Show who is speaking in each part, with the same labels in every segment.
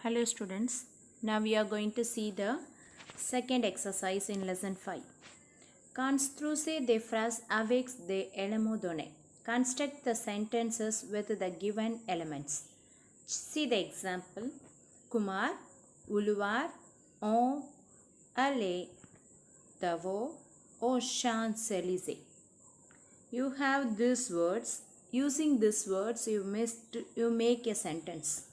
Speaker 1: Hello students, now we are going to see the second exercise in lesson 5. Construse de frase avec des éléments donnés. Construct the sentences with the given elements. See the example. Kumar, vouloir, on, aller, devoir, aux Champs-Élysées. You have these words. Using these words, you make a sentence.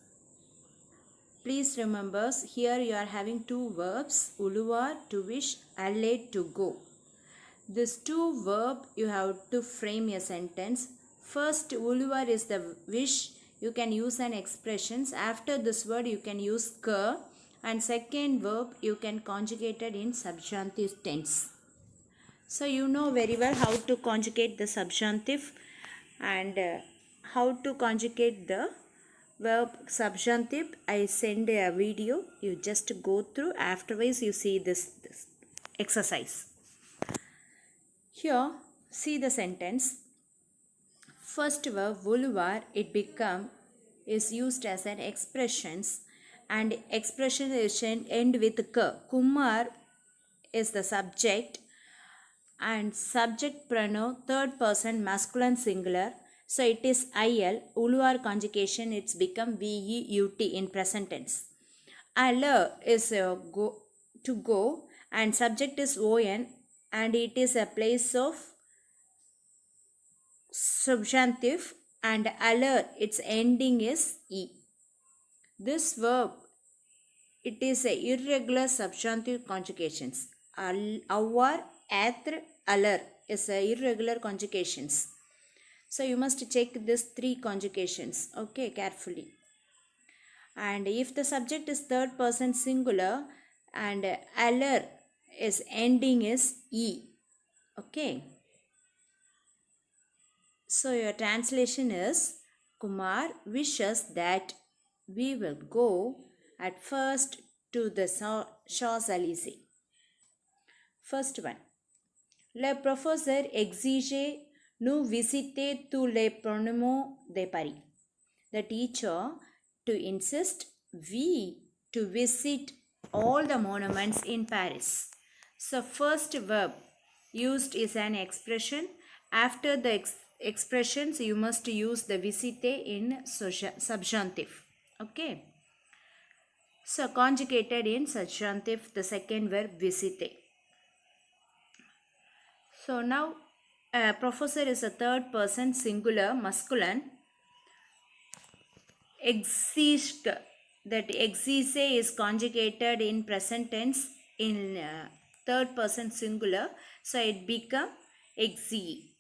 Speaker 1: Please remember, here you are having two verbs, vouloir to wish, aller to go. These two verbs you have to frame a sentence. First, vouloir is the wish. You can use an expressions. After this word, you can use que. And second verb, you can conjugate it in subjunctive tense. So you know very well how to conjugate the subjunctive and how to conjugate the verb subjunctive. I send a video, you just go through, afterwards you see this exercise. Here see the sentence. First verb vouloir, it is used as an expressions, and expression is end with que. Kumar is the subject and subject pronoun third person masculine singular. So it is IL, vouloir conjugation, it's become VEUT in present tense. Aller is to go, and subject is ON, and it is a place of subjunctive, and aller, its ending is E. This verb, it is a irregular subjunctive conjugations. Avoir, être, aller is a irregular conjugations. So you must check these three conjugations, okay, carefully. And if the subject is third person singular and aller is ending is E, okay. So your translation is, Kumar wishes that we will go at first to the Champs-Élysées. First one. Le professeur exige nous visiter tous les monuments de Paris. The teacher to insist we to visit all the monuments in Paris. So first verb used is an expression. After the expressions you must use the visiter in subjunctive. Okay. So conjugated in subjunctive, the second verb visiter. So now professor is a third person singular masculine. Exige, that exige is conjugated in present tense in third person singular. So it become exige.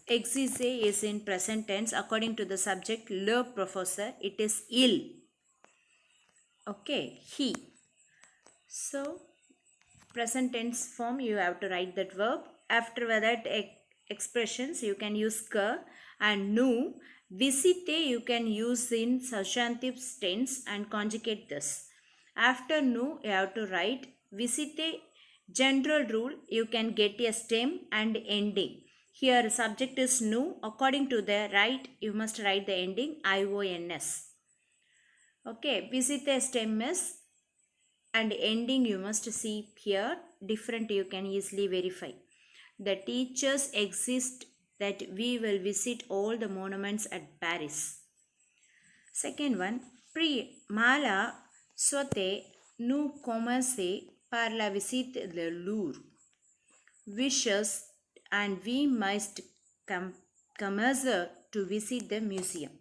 Speaker 1: Exige is in present tense according to the subject le professeur. It is il. Okay, he. So present tense form you have to write that verb. After that expressions you can use que and nous. Visiter you can use in subjunctive tense and conjugate this. After nous you have to write visiter. General rule, you can get a stem and ending. Here subject is nous. According to the right, you must write the ending IONS. Okay, visiter stem is and ending you must see here. Different you can easily verify. The teachers exist that we will visit all the monuments at Paris. Second one, Mala souhaitait nous commencer par la visite de Louvre. Wishes and we must commence to visit the museum.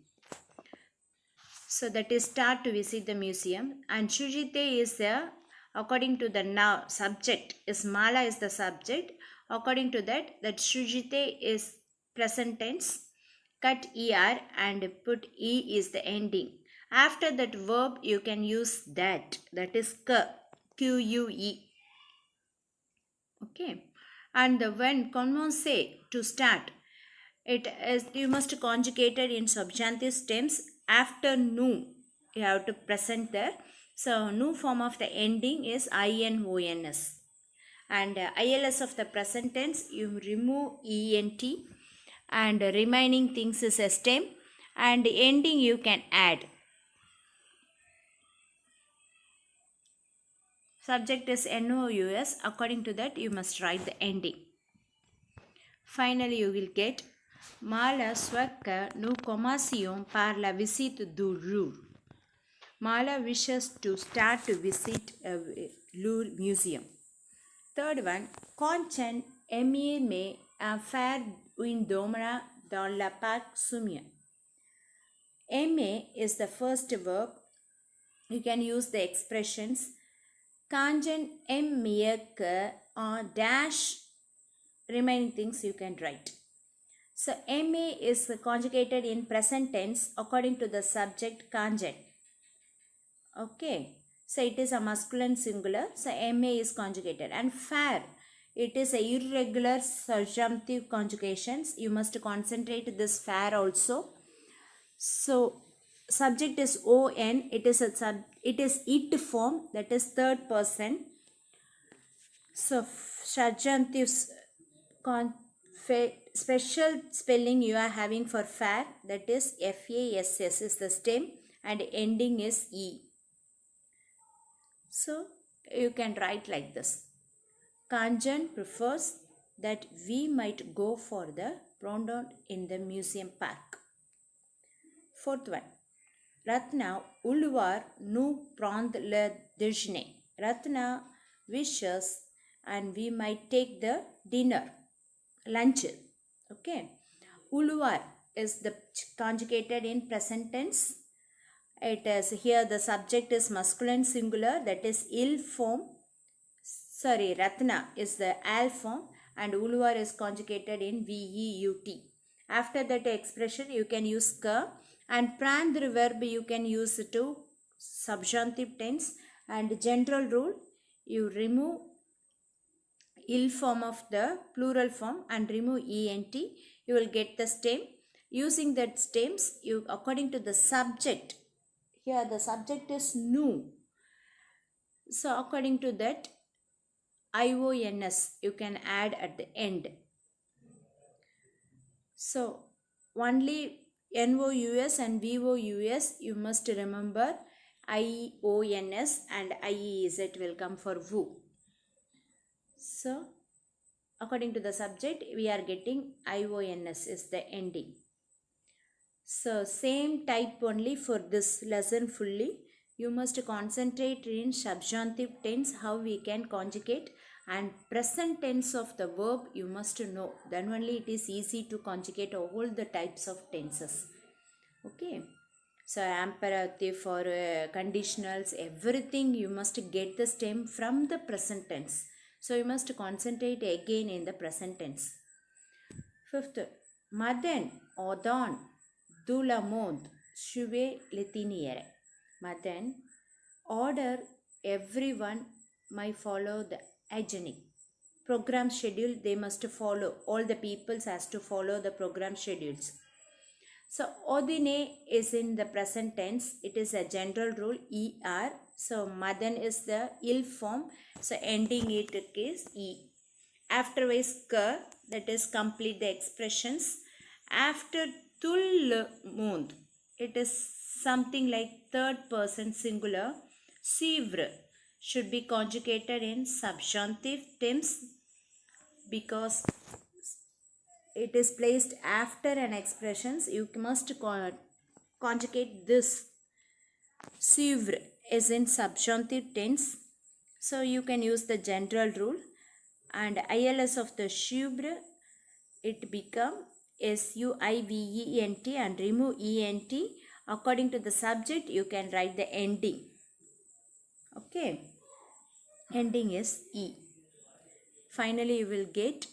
Speaker 1: So that is start to visit the museum. And Sujite is according to the now subject is Mala is the subject. According to that Sujite is present tense. Cut ER and put E is the ending. After that verb you can use that is QUE. Okay. And when commencer to start, it is you must conjugate it in subjunctive stems. After nous you have to present there. So nous form of the ending is INONS. And ILS of the present tense you remove ENT, and remaining things is a stem, and ending you can add. Subject is NOUS. According to that, you must write the ending. Finally, you will get Mala souhaite nous commencions par la visite du Louvre. Mala wishes to start to visit Louvre Museum. Third one, Conchan aimerait faire une demeure dans le parc Soumien. Aimer is the first verb. You can use the expressions Kanjan aimerait que on dash. Remaining things you can write. So aimer is conjugated in present tense according to the subject Kanjan. Okay. So it is a masculine singular. So aimer is conjugated. And faire, it is a irregular subjunctive conjugations. You must concentrate this faire also. So subject is on. It is it form, that is third person. So subjunctive special spelling you are having for fair, that is FASS is the stem and ending is E. So you can write like this. Kanjan prefers that we might go for the promenade in the museum park. Fourth one. Ratna vouloir nous prendre le déjeuner. Ratna wishes and we might take the dinner. Lunch. Okay. Vouloir is the conjugated in present tense. It is here the subject is masculine singular, that is il form. Sorry, Ratna is the al form and vouloir is conjugated in veut. After that expression you can use ka, and prendre verb you can use to subjunctive tense, and general rule you remove il form of the plural form and remove ent, you will get the stem. Using that stems, you according to the subject, here the subject is nous, so according to that IONS you can add at the end. So only NOUS and VOUS you must remember, IONS and IEZ will come for VO. So according to the subject we are getting IONS is the ending. So same type only for this lesson fully. You must concentrate in subjunctive tense, how we can conjugate, and present tense of the verb you must know. Then only it is easy to conjugate all the types of tenses. Okay. So imperative for conditionals, everything you must get the stem from the present tense. So you must concentrate again in the present tense. Fifth, Madan Odon Dulamond Shuve Litiniere. Madan, order everyone might follow the hygienic program schedule. They must follow, all the peoples has to follow the program schedules. So Odine is in the present tense. It is a general rule ER. So Madan is the ill form. So ending it is E. Afterwards ka, that is complete the expressions. After tul mond, it is something like third person singular. Suivre should be conjugated in subjunctive tense because it is placed after an expressions. You must conjugate this. Suivre is in subjunctive tense. So you can use the general rule, and ILS of the suivre, it become SUIVENT and remove ENT. According to the subject you can write the ending. Okay. Ending is E. Finally you will get